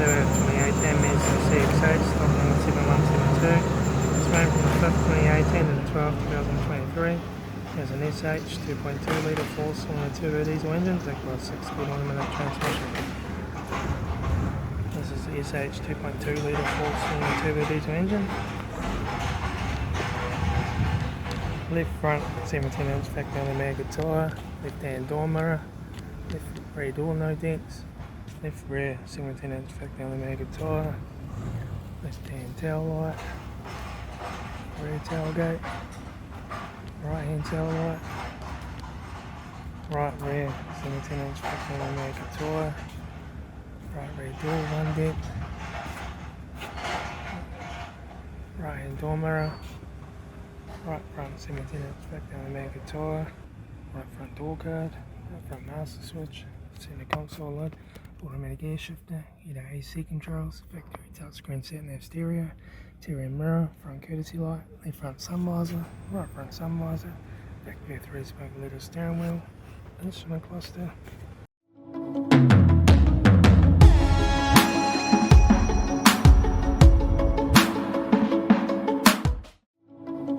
interior 2018 Mazda CX8, stock number 7172. It's made from the 5th 2018 to the 12th 2023. Has an SH 2.2 litre 4-cylinder turbo diesel engine, backed by a 6-speed automatic transmission. This is the SH 2.2 litre 4-cylinder turbo diesel engine. Left front 17-inch factory automatic tyre, left hand door mirror, left rear door no dents, left rear 17-inch factory automatic tyre, left hand tail light, rear tailgate, right hand tail light, right rear 17-inch factory automatic tyre, right rear door 1 dent, right hand door mirror, right front 17-inch factory automatic tyre, right front door guard, right front master switch, center console lid, automatic air shifter, heater AC controls, factory touchscreen sat nav stereo, interior mirror, front courtesy light, left front sun visor, right front sun visor, factory 3-spoke leather steering wheel, instrument cluster,